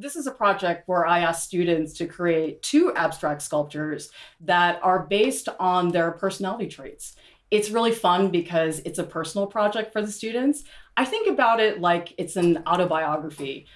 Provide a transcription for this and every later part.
This is a project where I asked students to create two abstract sculptures that are based on their personality traits. It's really fun because it's a personal project for the students. I think about it like it's an autobiography,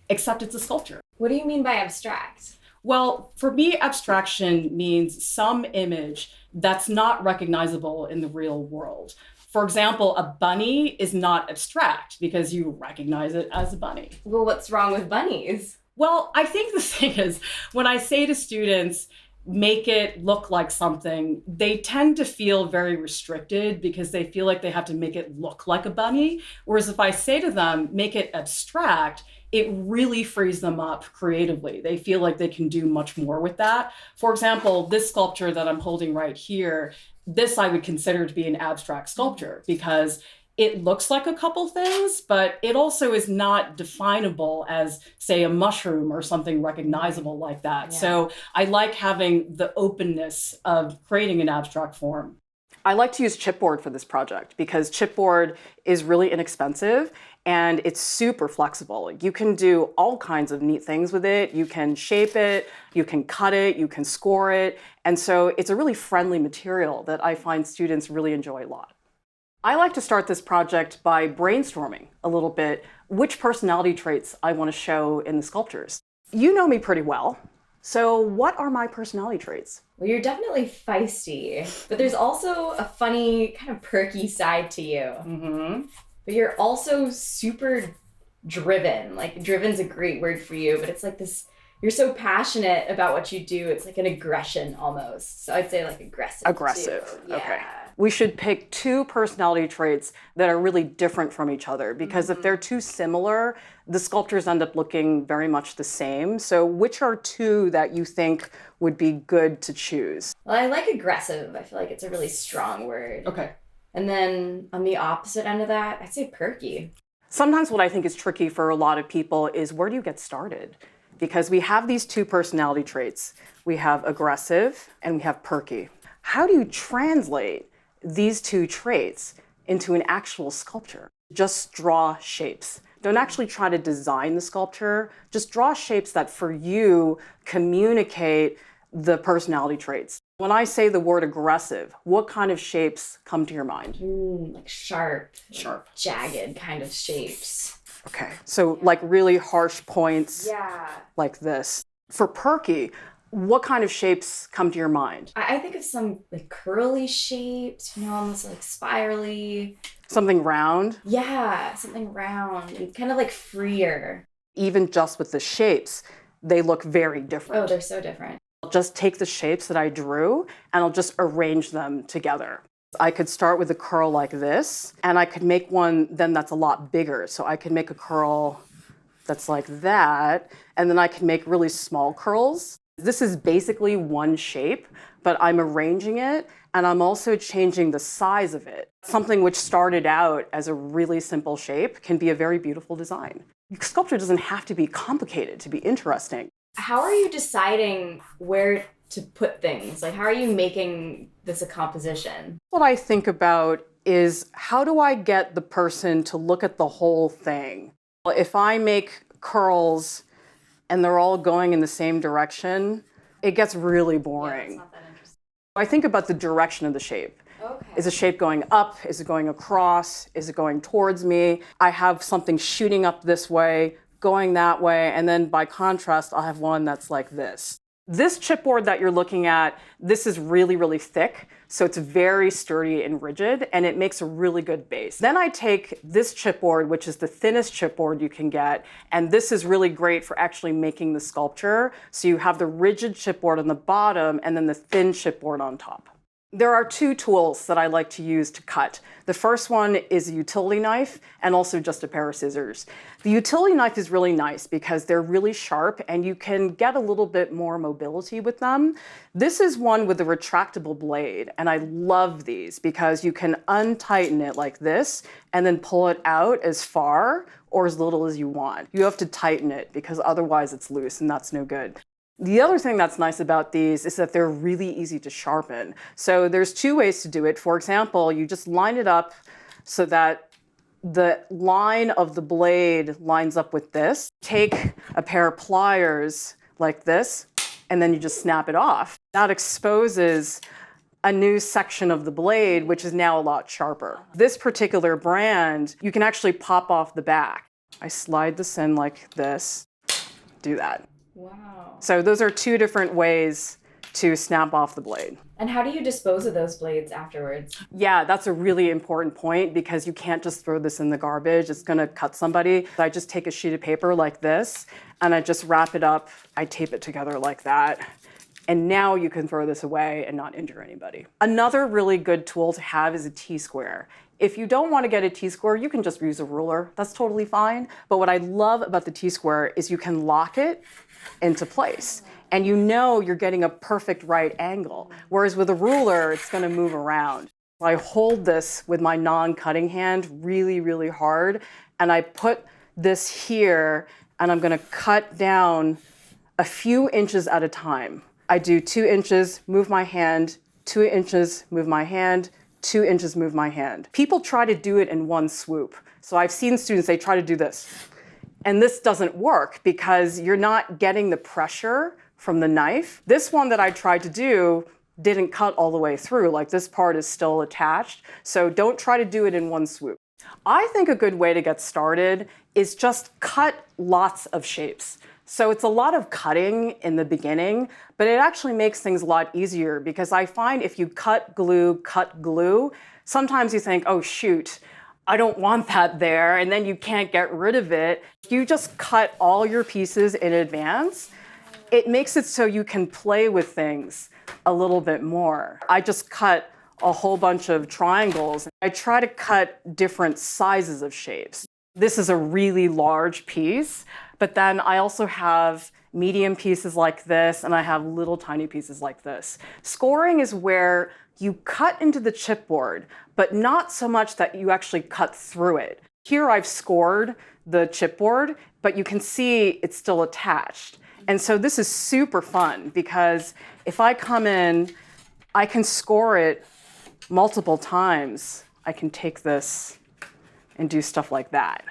except it's a sculpture. What do you mean by abstract? Well, for me, abstraction means some image that's not recognizable in the real world. For example, a bunny is not abstract because you recognize it as a bunny. Well, what's wrong with bunnies? Well, I think the thing is, when I say to students, make it look like something, they tend to feel very restricted because they feel like they have to make it look like a bunny. Whereas if I say to them, make it abstract, it really frees them up creatively. They feel like they can do much more with that. For example, this sculpture that I'm holding right here, this I would consider to be an abstract sculpture because it looks like a couple things, but it also is not definable as, say, a mushroom or something recognizable like that. Yeah. So I like having the openness of creating an abstract form. I like to use Chipboard for this project because Chipboard is really inexpensive and it's super flexible. You can do all kinds of neat things with it. You can shape it, you can cut it, you can score it. And so it's a really friendly material that I find students really enjoy a lot. I like to start this project by brainstorming a little bit which personality traits I want to show in the sculptures. You know me pretty well, so what are my personality traits? Well, you're definitely feisty, but there's also a funny, kind of perky side to you. Mm-hmm. But you're also super driven. Like, driven's a great word for you, but it's like this, you're so passionate about what you do, it's like an aggression almost. So I'd say like aggressive. Aggressive, too. Okay. Yeah. We should pick two personality traits that are really different from each other because if they're too similar, the sculptures end up looking very much the same. So which are two that you think would be good to choose? Well, I like aggressive. I feel like it's a really strong word. Okay. And then on the opposite end of that, I'd say perky. Sometimes what I think is tricky for a lot of people is where do you get started? Because we have these two personality traits. We have aggressive and we have perky. How do you translate these two traits into an actual sculpture? Just draw shapes. Don't actually try to design the sculpture. Just draw shapes that for you communicate the personality traits. When I say the word aggressive, what kind of shapes come to your mind? Like sharp, jagged kind of shapes. Okay, so like really harsh points, Yeah. like this. For perky, what kind of shapes come to your mind? I think of some like curly shapes, almost like spirally. Something round? Yeah, something round and kind of like freer. Even just with the shapes, they look very different. Oh, they're so different. I'll just take the shapes that I drew and I'll just arrange them together. I could start with a curl like this, and I could make one then that's a lot bigger. So I could make a curl that's like that, and then I can make really small curls. This is basically one shape, but I'm arranging it, and I'm also changing the size of it. Something which started out as a really simple shape can be a very beautiful design. Sculpture doesn't have to be complicated to be interesting. How are you deciding where to put things? Like, how are you making this a composition? What I think about is how do I get the person to look at the whole thing? If I make curls and they're all going in the same direction, it gets really boring. Yeah, it's not that interesting. I think about the direction of the shape. Okay. Is the shape going up? Is it going across? Is it going towards me? I have something shooting up this way, going that way, and then by contrast, I'll have one that's like this. This chipboard that you're looking at, this is really, really thick, so it's very sturdy and rigid, and it makes a really good base. Then I take this chipboard, which is the thinnest chipboard you can get, and this is really great for actually making the sculpture. So you have the rigid chipboard on the bottom and then the thin chipboard on top. There are two tools that I like to use to cut. The first one is a utility knife and also just a pair of scissors. The utility knife is really nice because they're really sharp and you can get a little bit more mobility with them. This is one with a retractable blade, and I love these because you can untighten it like this and then pull it out as far or as little as you want. You have to tighten it because otherwise it's loose and that's no good. The other thing that's nice about these is that they're really easy to sharpen. So there's two ways to do it. For example, you just line it up so that the line of the blade lines up with this. Take a pair of pliers like this, and then you just snap it off. That exposes a new section of the blade, which is now a lot sharper. This particular brand, you can actually pop off the back. I slide this in like this, do that. Wow. So those are two different ways to snap off the blade. And how do you dispose of those blades afterwards? Yeah, that's a really important point because you can't just throw this in the garbage. It's gonna cut somebody. I just take a sheet of paper like this and I just wrap it up. I tape it together like that. And now you can throw this away and not injure anybody. Another really good tool to have is a T-square. If you don't want to get a T-square, you can just use a ruler. That's totally fine. But what I love about the T-square is you can lock it into place. And you know you're getting a perfect right angle. Whereas with a ruler, it's going to move around. I hold this with my non-cutting hand really, really hard. And I put this here, and I'm going to cut down a few inches at a time. I do 2 inches, move my hand, 2 inches, move my hand, 2 inches, move my hand. People try to do it in one swoop. So I've seen students, they try to do this. And this doesn't work because you're not getting the pressure from the knife. This one that I tried to do didn't cut all the way through. Like this part is still attached. So don't try to do it in one swoop. I think a good way to get started is just cut lots of shapes. So it's a lot of cutting in the beginning, but it actually makes things a lot easier because I find if you cut, glue, sometimes you think, oh shoot, I don't want that there, and then you can't get rid of it. If you just cut all your pieces in advance, it makes it so you can play with things a little bit more. I just cut a whole bunch of triangles. I try to cut different sizes of shapes. This is a really large piece, but then I also have medium pieces like this, and I have little tiny pieces like this. Scoring is where you cut into the chipboard, but not so much that you actually cut through it. Here I've scored the chipboard, but you can see it's still attached. And so this is super fun because if I come in, I can score it multiple times. I can take this and do stuff like that.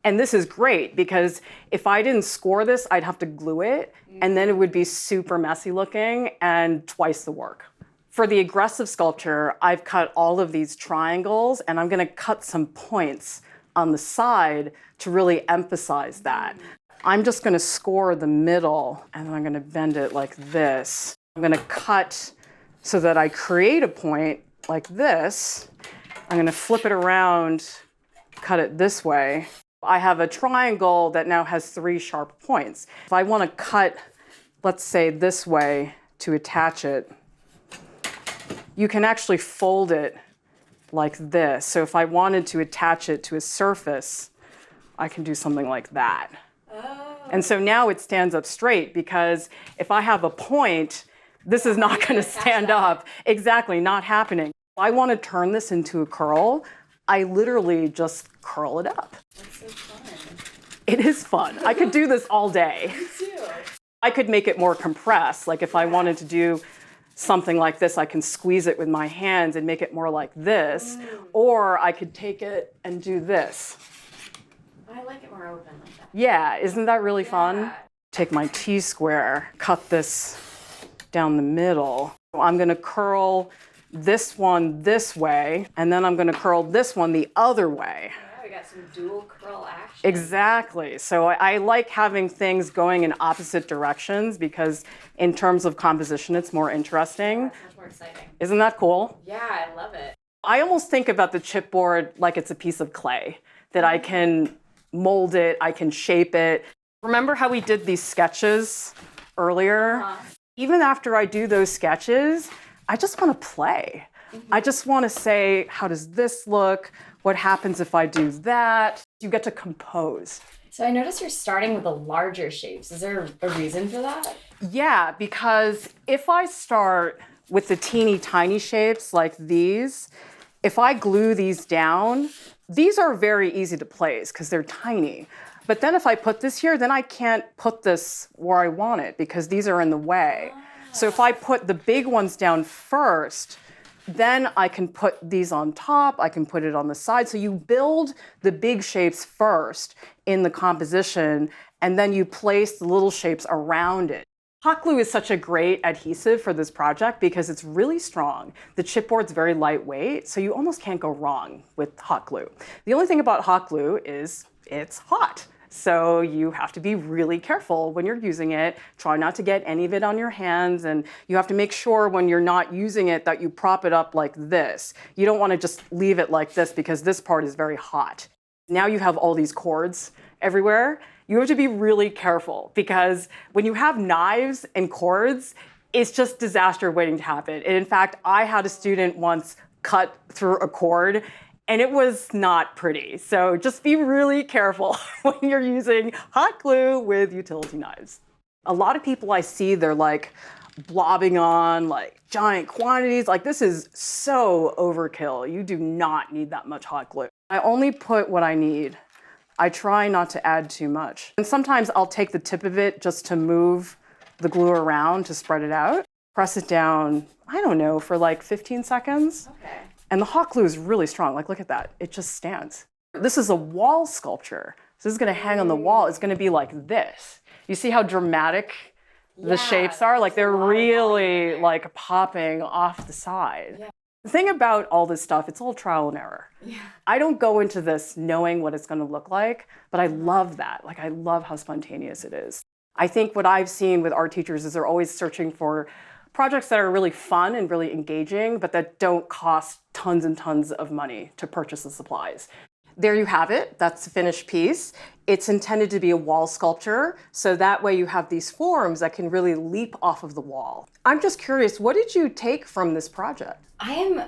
And this is great because if I didn't score this, I'd have to glue it, and then it would be super messy looking and twice the work. For the aggressive sculpture, I've cut all of these triangles, and I'm gonna cut some points on the side to really emphasize that. I'm just gonna score the middle, and then I'm gonna bend it like this. I'm gonna cut so that I create a point like this. I'm gonna flip it around, cut it this way. I have a triangle that now has 3 sharp points. If I want to cut, let's say this way to attach it, you can actually fold it like this. So if I wanted to attach it to a surface, I can do something like that. Oh. And so now it stands up straight because if I have a point, this is not going to stand up. Exactly, not happening. If I want to turn this into a curl, I literally just curl it up. That's so fun. It is fun. I could do this all day. Me too. I could make it more compressed. Like if I wanted to do something like this, I can squeeze it with my hands and make it more like this. Or I could take it and do this. I like it more open like that. Yeah, isn't that really fun? Take my T-square, cut this down the middle. I'm gonna curl this one this way, and then I'm gonna curl this one the other way. Yeah, we got some dual curl action. Exactly. So I like having things going in opposite directions because in terms of composition, it's more interesting. Yeah, it's much more exciting. Isn't that cool? Yeah, I love it. I almost think about the chipboard like it's a piece of clay, that I can mold it, I can shape it. Remember how we did these sketches earlier? Even after I do those sketches, I just want to play. I just want to say, how does this look? What happens if I do that? You get to compose. So I noticed you're starting with the larger shapes. Is there a reason for that? Yeah, because if I start with the teeny tiny shapes like these, if I glue these down, these are very easy to place because they're tiny. But then if I put this here, then I can't put this where I want it because these are in the way. So if I put the big ones down first, Then I can put these on top, I can put it on the side. So you build the big shapes first in the composition, and then you place the little shapes around it. Hot glue is such a great adhesive for this project because it's really strong. The chipboard's very lightweight, so you almost can't go wrong with hot glue. The only thing about hot glue is it's hot. So you have to be really careful when you're using it. Try not to get any of it on your hands, and you have to make sure when you're not using it that you prop it up like this. You don't want to just leave it like this because this part is very hot. Now you have all these cords everywhere. You have to be really careful because when you have knives and cords, it's just disaster waiting to happen. And in fact, I had a student once cut through a cord and it was not pretty. So just be really careful when you're using hot glue with utility knives. A lot of people I see, they're like blobbing on like giant quantities. Like this is so overkill. You do not need that much hot glue. I only put what I need. I try not to add too much. And sometimes I'll take the tip of it just to move the glue around to spread it out. Press it down, I don't know, for like 15 seconds. Okay. And the hot glue is really strong. Like, look at that. It just stands. This is a wall sculpture. So this is going to hang on the wall. It's going to be like this. You see how dramatic the shapes are? Like they're really like popping off the side. Yeah. The thing about all this stuff, it's all trial and error. Yeah. I don't go into this knowing what it's going to look like, but I love that. Like I love how spontaneous it is. I think what I've seen with art teachers is they're always searching for projects that are really fun and really engaging, but that don't cost tons and tons of money to purchase the supplies. There you have it. That's the finished piece. It's intended to be a wall sculpture, so that way you have these forms that can really leap off of the wall. I'm just curious, what did you take from this project? I am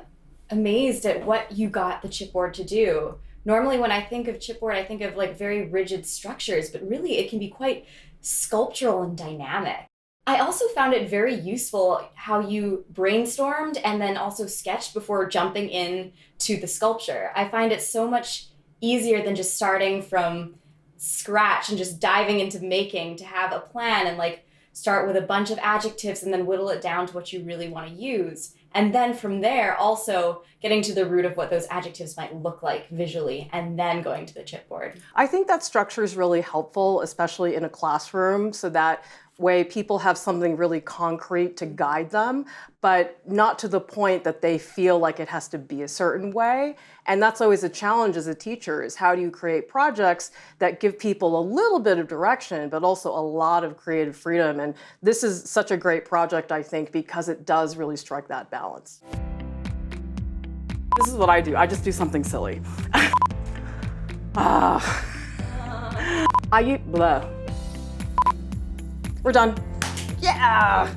amazed at what you got the chipboard to do. Normally when I think of chipboard, I think of like very rigid structures, but really it can be quite sculptural and dynamic. I also found it very useful how you brainstormed and then also sketched before jumping in to the sculpture. I find it so much easier than just starting from scratch and just diving into making, to have a plan and like start with a bunch of adjectives and then whittle it down to what you really want to use. And then from there, also getting to the root of what those adjectives might look like visually and then going to the chipboard. I think that structure is really helpful, especially in a classroom, so that way people have something really concrete to guide them, but not to the point that they feel like it has to be a certain way. And that's always a challenge as a teacher, is how do you create projects that give people a little bit of direction, but also a lot of creative freedom. And this is such a great project, I think, because it does really strike that balance. This is what I do. I just do something silly. I eat blah. We're done. Yeah!